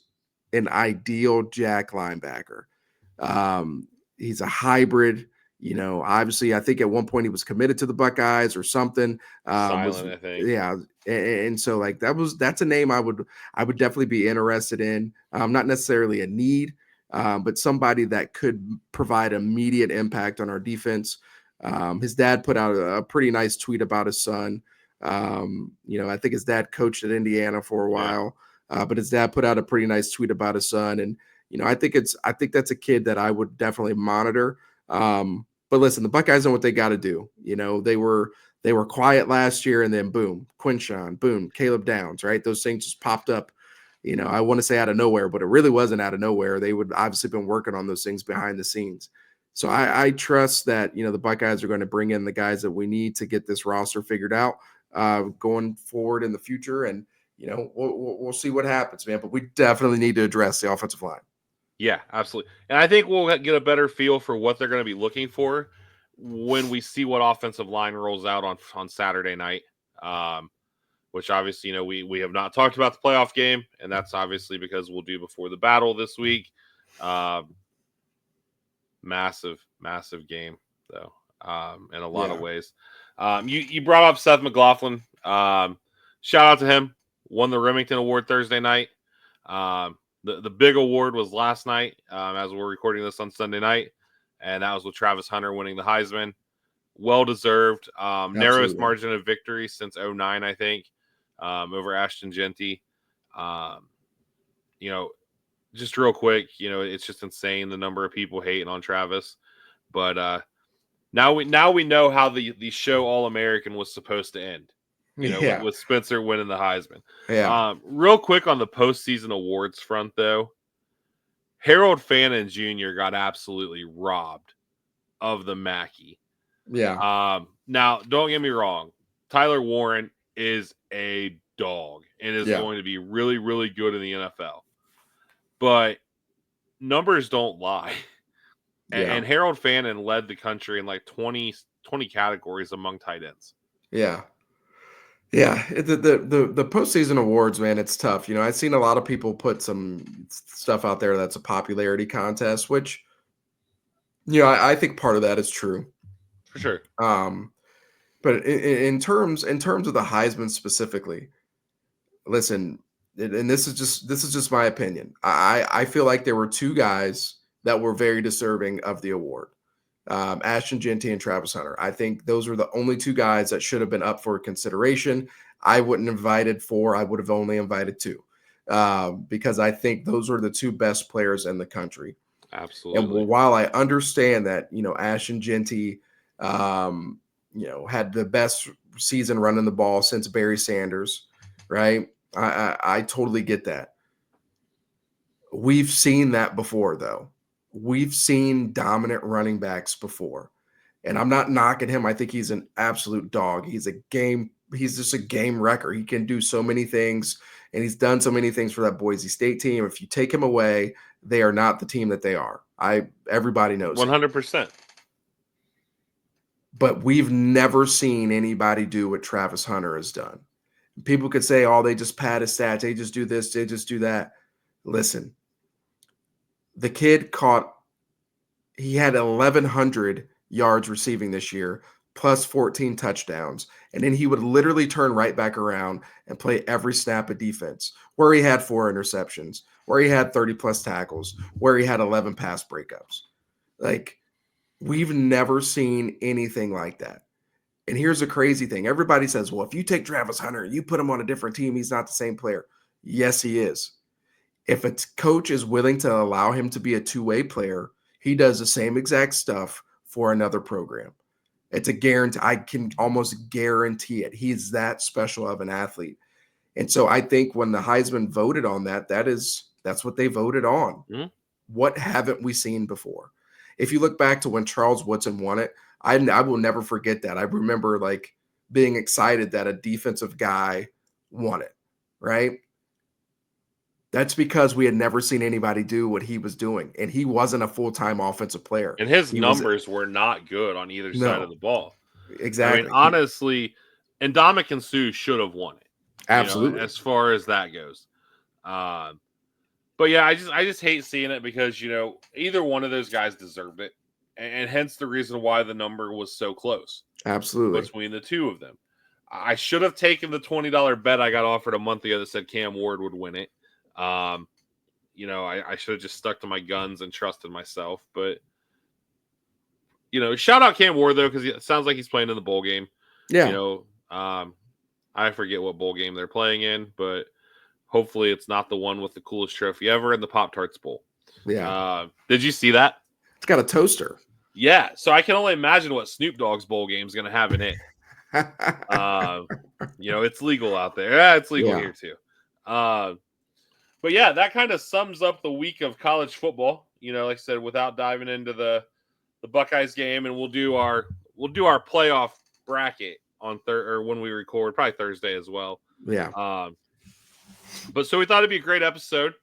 an ideal jack linebacker. He's a hybrid. Obviously, I think at one point he was committed to the Buckeyes or something.
Silent, I think.
Yeah, and so like that's a name I would definitely be interested in. Not necessarily a need. But somebody that could provide immediate impact on our defense. His dad put out a pretty nice tweet about his son. I think his dad coached at Indiana for a while, but his dad put out a pretty nice tweet about his son. And, I think that's a kid that I would definitely monitor. But listen, the Buckeyes know what they got to do. They were quiet last year, and then boom, Quinshawn, boom, Caleb Downs, right? Those things just popped up. I want to say out of nowhere, but it really wasn't out of nowhere. They would obviously been working on those things behind the scenes. So I trust that, the Buckeyes are going to bring in the guys that we need to get this roster figured out going forward in the future. And, we'll see what happens, man. But we definitely need to address the offensive line.
Yeah, absolutely. And I think we'll get a better feel for what they're going to be looking for when we see what offensive line rolls out on Saturday night. Which obviously, we have not talked about the playoff game, and that's obviously because we'll do before the battle this week. Massive game, though, in a lot of ways. You brought up Seth McLaughlin. Shout out to him. Won the Remington Award Thursday night. The big award was last night, as we're recording this on Sunday night, and that was with Travis Hunter winning the Heisman. Well-deserved. Narrowest margin of victory since 2009, I think. Over Ashton Genty. Just real quick, it's just insane the number of people hating on Travis. But now we know how the show All American was supposed to end. With Spencer winning the Heisman.
Yeah.
Real quick on the postseason awards front, though, Harold Fannin Jr. got absolutely robbed of the Mackey.
Yeah.
Now, don't get me wrong. Tyler Warren is a dog and is going to be really, really good in the NFL. But numbers don't lie. And Harold Fannin led the country in like 20 categories among tight ends.
Yeah. Yeah. The postseason awards, man, it's tough. I've seen a lot of people put some stuff out there that's a popularity contest, which, I think part of that is true.
For sure.
But in terms of the Heisman specifically, listen, and this is just my opinion. I feel like there were 2 guys that were very deserving of the award. Ashton Jeanty and Travis Hunter. I think those are the only two guys that should have been up for consideration. I wouldn't have invited 4. I would have only invited 2 because I think those are the 2 best players in the country.
Absolutely.
And while I understand that, Ashton Jeanty, had the best season running the ball since Barry Sanders, right? I totally get that. We've seen that before, though. We've seen dominant running backs before. And I'm not knocking him. I think he's an absolute dog. He's just a game wrecker. He can do so many things, and he's done so many things for that Boise State team. If you take him away, they are not the team that they are. Everybody knows
100%.
But we've never seen anybody do what Travis Hunter has done. People could say, oh, they just pad his stats. They just do this. They just do that. Listen, the kid he had 1,100 yards receiving this year, plus 14 touchdowns. And then he would literally turn right back around and play every snap of defense, where he had 4 interceptions, where he had 30-plus tackles, where he had 11 pass breakups. Like, we've never seen anything like that. And here's the crazy thing. Everybody says, well, if you take Travis Hunter and you put him on a different team, he's not the same player. Yes, he is. If a coach is willing to allow him to be a two-way player, he does the same exact stuff for another program. It's a guarantee. I can almost guarantee it. He's that special of an athlete. And so I think when the Heisman voted on that's what they voted on.
Mm-hmm.
What haven't we seen before? If you look back to when Charles Woodson won it, I will never forget that. I remember being excited that a defensive guy won it, right? That's because we had never seen anybody do what he was doing, and he wasn't a full-time offensive player.
And his numbers were not good on either side of the ball.
Exactly.
I mean, honestly, and Ndamukong Suh should have won it.
Absolutely.
As far as that goes. But yeah, I just hate seeing it because, either one of those guys deserved it. And hence the reason why the number was so close.
Absolutely.
Between the two of them. I should have taken the $20 bet I got offered a month ago that said Cam Ward would win it. I should have just stuck to my guns and trusted myself. But, shout out Cam Ward, though, because it sounds like he's playing in the bowl game.
Yeah.
I forget what bowl game they're playing in, but hopefully it's not the one with the coolest trophy ever in the Pop-Tarts Bowl.
Yeah.
Did you see that?
It's got a toaster.
Yeah. So I can only imagine what Snoop Dogg's bowl game is going to have in it. It's legal out there. Yeah, it's legal here too. But yeah, that kind of sums up the week of college football. Like I said, without diving into the Buckeyes game, and we'll do our playoff bracket on or when we record, probably Thursday as well.
Yeah.
But so we thought it'd be a great episode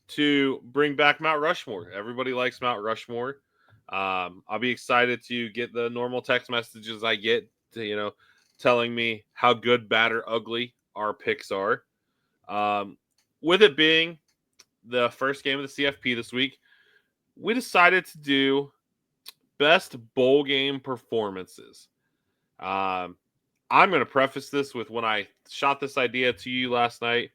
to bring back Mount Rushmore. Everybody likes Mount Rushmore. I'll be excited to get the normal text messages I get to, telling me how good, bad, or ugly our picks are. With it being the first game of the CFP this week, we decided to do best bowl game performances. I'm going to preface this with when I shot this idea to you last night,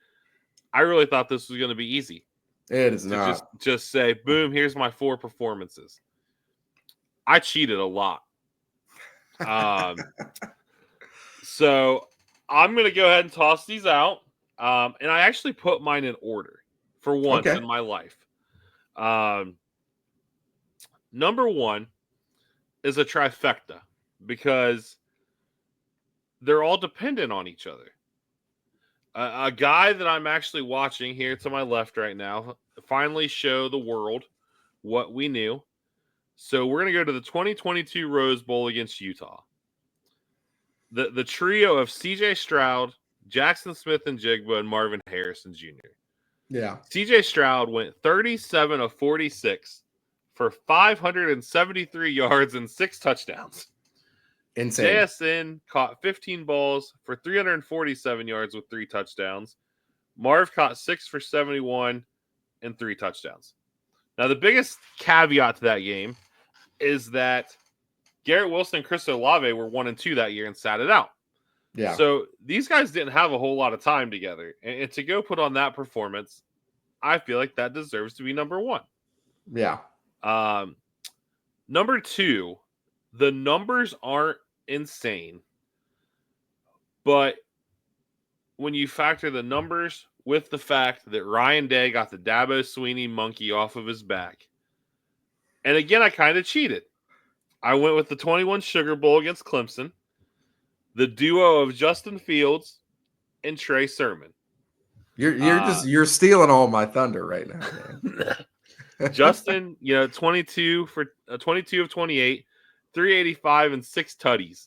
I really thought this was going to be easy.
It is not.
Just say, boom, here's my 4 performances. I cheated a lot. So I'm going to go ahead and toss these out. And I actually put mine in order for once in my life. Number 1 is a trifecta because they're all dependent on each other. A guy that I'm actually watching here to my left right now finally show the world what we knew. So we're going to go to the 2022 Rose Bowl against Utah. The trio of CJ Stroud, Jackson Smith and Jigba, and Marvin Harrison Jr.
Yeah.
CJ Stroud went 37 of 46 for 573 yards and 6 touchdowns.
Insane.
JSN caught 15 balls for 347 yards with 3 touchdowns. Marv caught 6 for 71 and 3 touchdowns. Now, the biggest caveat to that game is that Garrett Wilson and Chris Olave were 1 and 2 that year and sat it out.
Yeah.
So these guys didn't have a whole lot of time together. And to go put on that performance, I feel like that deserves to be number 1.
Yeah.
Number 2, the numbers aren't insane, but when you factor the numbers with the fact that Ryan Day got the Dabo Sweeney monkey off of his back, and again, I kind of cheated. I went with the 21 Sugar Bowl against Clemson, the duo of Justin Fields and Trey Sermon.
You're stealing all my thunder right now, man.
Justin, 22 of 28, 385 and 6 tutties.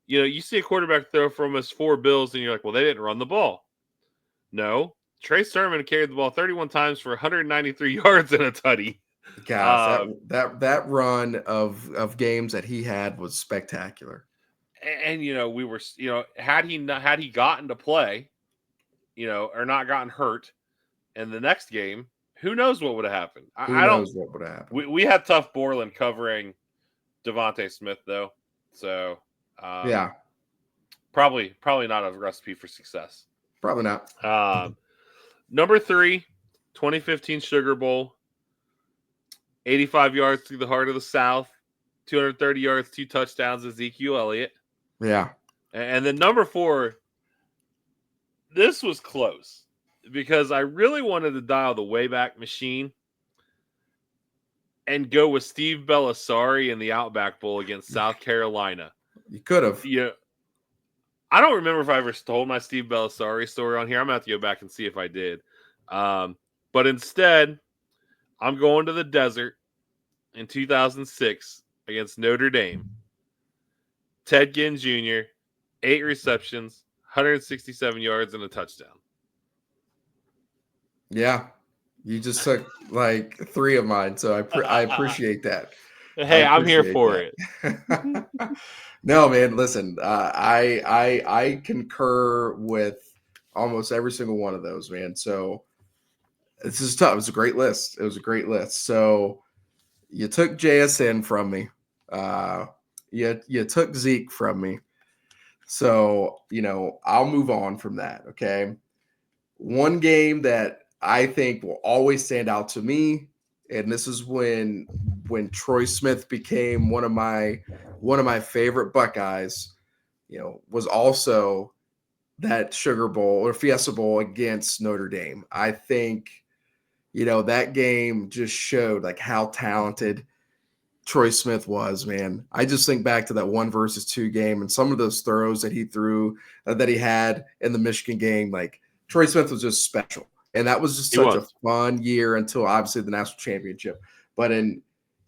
You see a quarterback throw for almost 4 bills, and you're like, well, they didn't run the ball. No, Trey Sermon carried the ball 31 times for 193 yards and a tutty.
Gosh, that run of games that he had was spectacular.
And we were, had he gotten to play, or not gotten hurt in the next game, who knows what would have happened?
Who knows what would have happened?
We had tough Borland covering Devontae Smith though, so
yeah,
probably not a recipe for success.
Probably not.
Number 3, 2015 Sugar Bowl, 85 yards through the heart of the South, 230 yards, 2 touchdowns, Ezekiel Elliott.
Yeah.
And then number 4, this was close because I really wanted to dial the Wayback Machine and go with Steve Bellisari in the Outback Bowl against South Carolina.
You could have.
Yeah. I don't remember if I ever told my Steve Bellisari story on here. I'm going to have to go back and see if I did. But instead, I'm going to the desert in 2006 against Notre Dame. Ted Ginn Jr., 8 receptions, 167 yards, and a touchdown.
Yeah. You just took like 3 of mine, so I appreciate that.
Hey, I'm here for it.
No, man, listen, I concur with almost every single one of those, man. So this is tough. It was a great list. So you took JSN from me. You took Zeke from me. So, I'll move on from that. Okay. One game that I think will always stand out to me, and this is when Troy Smith became one of my favorite Buckeyes, was also that Sugar Bowl or Fiesta Bowl against Notre Dame. I think, that game just showed like how talented Troy Smith was, man. I just think back to that 1 versus 2 game and some of those throws that he threw that he had in the Michigan game. Like Troy Smith was just special. And that was just such a fun year until obviously the national championship. But in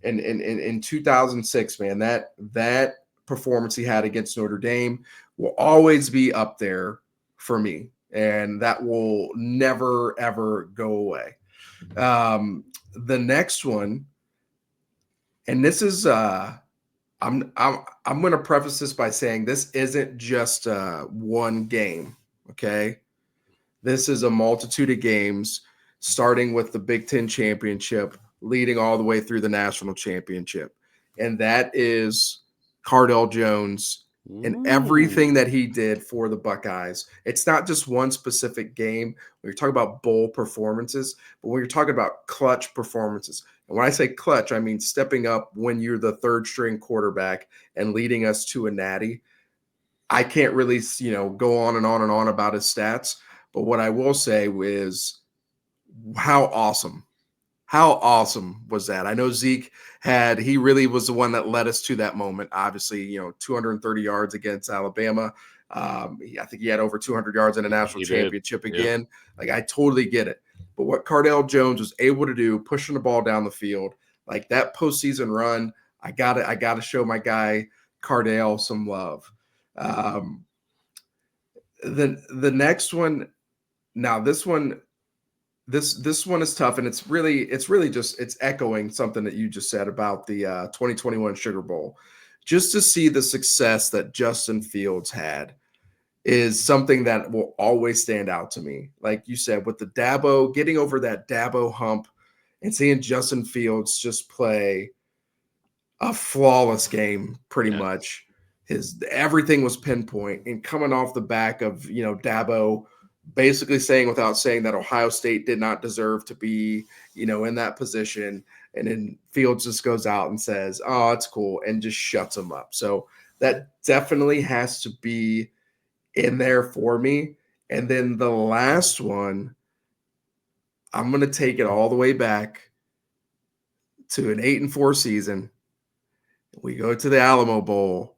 2006, man, that performance he had against Notre Dame will always be up there for me. And that will never, ever go away. The next one, and this is I'm going to preface this by saying this isn't just one game, okay? This is a multitude of games, starting with the Big Ten championship, leading all the way through the national championship. And that is Cardell Jones and everything that he did for the Buckeyes. It's not just one specific game. When you're talking about bowl performances, but when you're talking about clutch performances, and when I say clutch, I mean stepping up when you're the 3rd string quarterback and leading us to a natty. I can't really, go on and on and on about his stats. But what I will say is how awesome was that? I know Zeke he really was the one that led us to that moment. Obviously, 230 yards against Alabama. I think he had over 200 yards in a national championship again. Yeah. Like I totally get it. But what Cardell Jones was able to do, pushing the ball down the field, like that postseason run, I gotta show my guy Cardell some love. The next one. Now this one is tough, and it's really just echoing something that you just said about the 2021 Sugar Bowl. Just to see the success that Justin Fields had is something that will always stand out to me. Like you said, with the Dabo, getting over that Dabo hump and seeing Justin Fields just play a flawless game, pretty much. Everything was pinpoint, and coming off the back of Dabo basically saying without saying that Ohio State did not deserve to be, in that position. And then Fields just goes out and says, "Oh, it's cool," and just shuts him up. So that definitely has to be in there for me. And then the last one, I'm going to take it all the way back to an 8-4 season. We go to the Alamo Bowl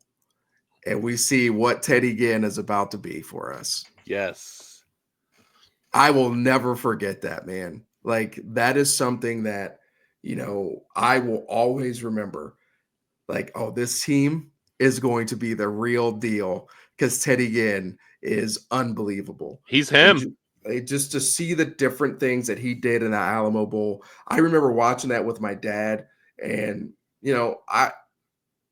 and we see what Teddy Ginn is about to be for us.
Yes.
I will never forget that, man. Like, that is something that, I will always remember. Like, oh, this team is going to be the real deal because Teddy Ginn is unbelievable.
He's
And
him.
just to see the different things that he did in the Alamo Bowl. I remember watching that with my dad, and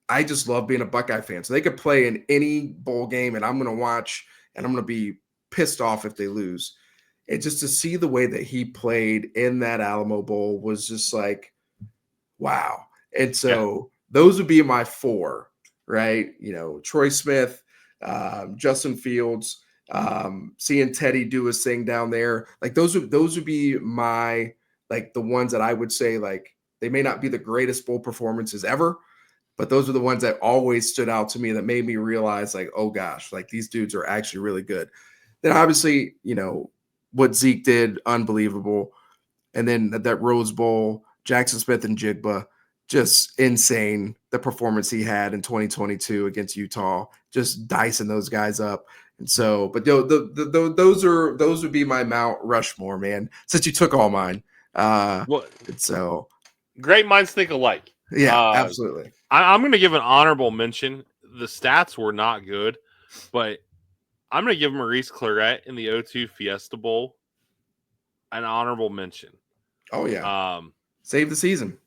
I just love being a Buckeye fan. So they could play in any bowl game, and I'm going to watch, and I'm going to be pissed off if they lose. And just to see the way that he played in that Alamo Bowl was just like, wow. And so those would be my 4, right? Troy Smith, Justin Fields, seeing Teddy do his thing down there. Like those would be my, like, the ones that I would say, like, they may not be the greatest bowl performances ever, but those are the ones that always stood out to me that made me realize, like, oh gosh, like these dudes are actually really good. Then obviously, what Zeke did, unbelievable. And then that Rose Bowl, Jackson Smith and Jigba, just insane. The performance he had in 2022 against Utah, just dicing those guys up. And so, but those would be my Mount Rushmore, man. Since you took all mine,
Well,
and so
great minds think alike.
yeah, absolutely.
I'm going to give an honorable mention. The stats were not good, but I'm going to give Maurice Claret in the O2 Fiesta Bowl an honorable mention.
Oh yeah, save the season.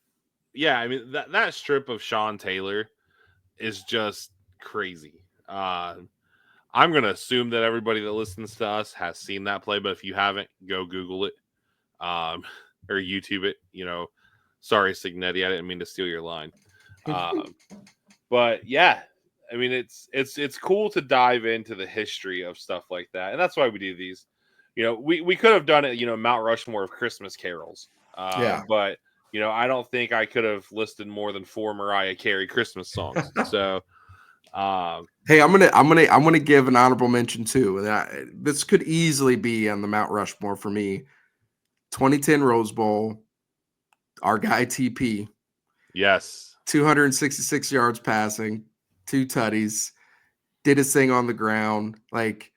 Yeah, I mean that strip of Sean Taylor is just crazy. I'm going to assume that everybody that listens to us has seen that play, but if you haven't, go Google it or YouTube it. Sorry, Signetti, I didn't mean to steal your line. But yeah, I mean it's cool to dive into the history of stuff like that, and that's why we do these. We could have done it, Mount Rushmore of Christmas carols.
Yeah.
But I don't think I could have listed more than 4 Mariah Carey Christmas songs. So,
hey, I'm gonna give an honorable mention too. This could easily be on the Mount Rushmore for me. 2010 Rose Bowl, our guy TP.
Yes.
266 yards passing, 2 tutties, did his thing on the ground. Like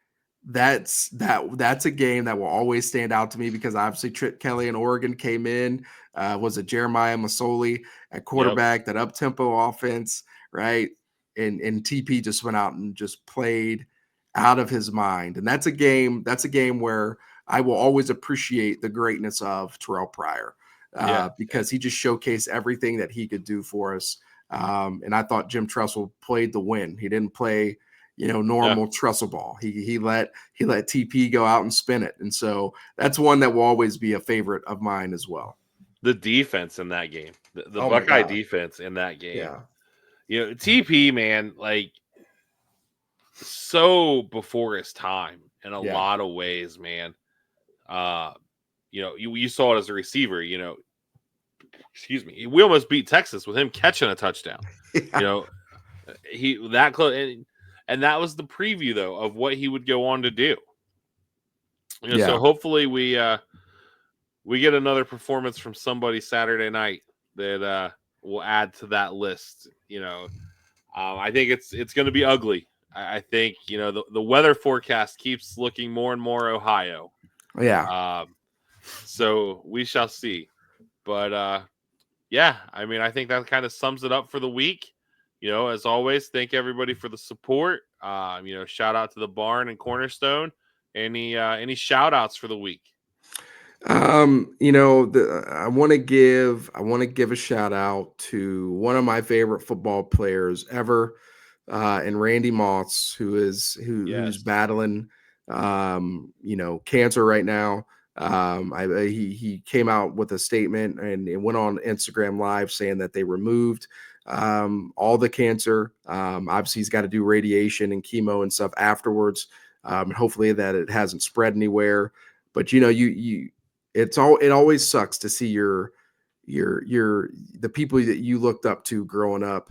that's a game that will always stand out to me because obviously Trip Kelly in Oregon came in. Was it Jeremiah Masoli at quarterback? Yep. That up-tempo offense, right? And TP just went out and just played out of his mind. And that's a game where I will always appreciate the greatness of Terrell Pryor. Because he just showcased everything that he could do for us. And I thought Jim Tressel played the win. He didn't play, normal Tressel ball. He let TP go out and spin it. And so that's one that will always be a favorite of mine as well.
The defense in that game, the Buckeye defense in that game.
Yeah.
TP, man, like so before his time in a lot of ways, man. You saw it as a receiver, excuse me. We almost beat Texas with him catching a touchdown. Yeah. He that close, and that was the preview though of what he would go on to do. So hopefully we get another performance from somebody Saturday night that will add to that list. I think it's going to be ugly. I think the weather forecast keeps looking more and more Ohio.
Yeah.
So we shall see. But yeah, I mean, I think that kind of sums it up for the week. As always, thank everybody for the support. Shout out to the Barn and Cornerstone. Any shout outs for the week?
I want to give a shout out to one of my favorite football players ever, and Randy Moss, who's battling, cancer right now. He came out with a statement and it went on Instagram Live saying that they removed all the cancer. Obviously, he's got to do radiation and chemo and stuff afterwards. And hopefully that it hasn't spread anywhere. But it always sucks to see your the people that you looked up to growing up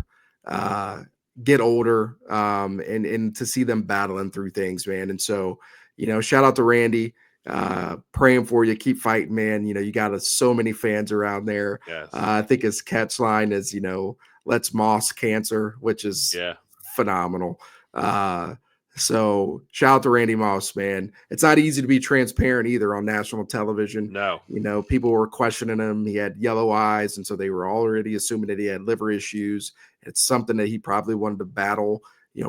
get older, and to see them battling through things, man. And so, shout out to Randy. Praying for you, keep fighting, man. You got so many fans around there.
Yes.
I think his catch line is, let's moss cancer, which is phenomenal. So shout out to Randy Moss, man. It's not easy to be transparent either on national television.
No.
People were questioning him. He had yellow eyes, and so they were already assuming that he had liver issues. It's something that he probably wanted to battle,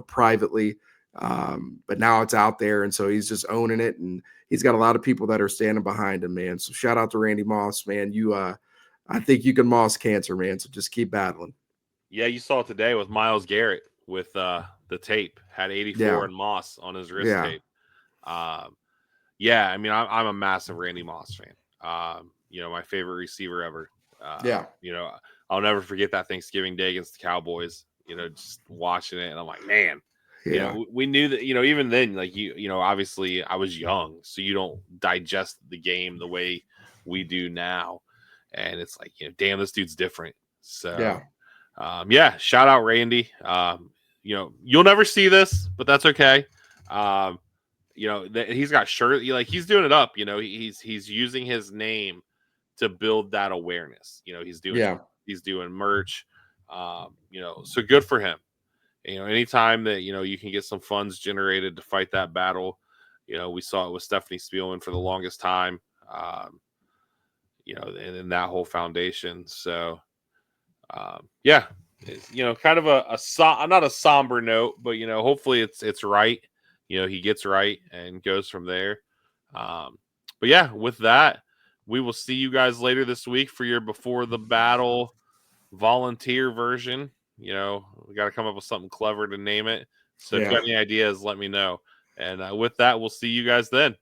privately. But now it's out there, and so he's just owning it, and he's got a lot of people that are standing behind him, man. So shout out to Randy Moss, man. I think you can moss cancer, man. So just keep battling.
Yeah, you saw it today with Myles Garrett with the tape, had 84 and Moss on his wrist tape. I mean, I'm a massive Randy Moss fan. My favorite receiver ever. I'll never forget that Thanksgiving Day against the Cowboys. Just watching it, and I'm like, man. We knew that, even then, like, obviously I was young, so you don't digest the game the way we do now. And it's like, damn, this dude's different. So, shout out Randy. You'll never see this, but that's okay. He's got shirt, he's doing it up, he's using his name to build that awareness. He's doing merch, so good for him. Anytime that, you can get some funds generated to fight that battle, we saw it with Stephanie Spielman for the longest time, and that whole foundation. So, kind of not a somber note, but, hopefully it's right. He gets right and goes from there. With that, we will see you guys later this week for your Before the Battle volunteer version. We got to come up with something clever to name it. So if you got any ideas, let me know. And with that, we'll see you guys then.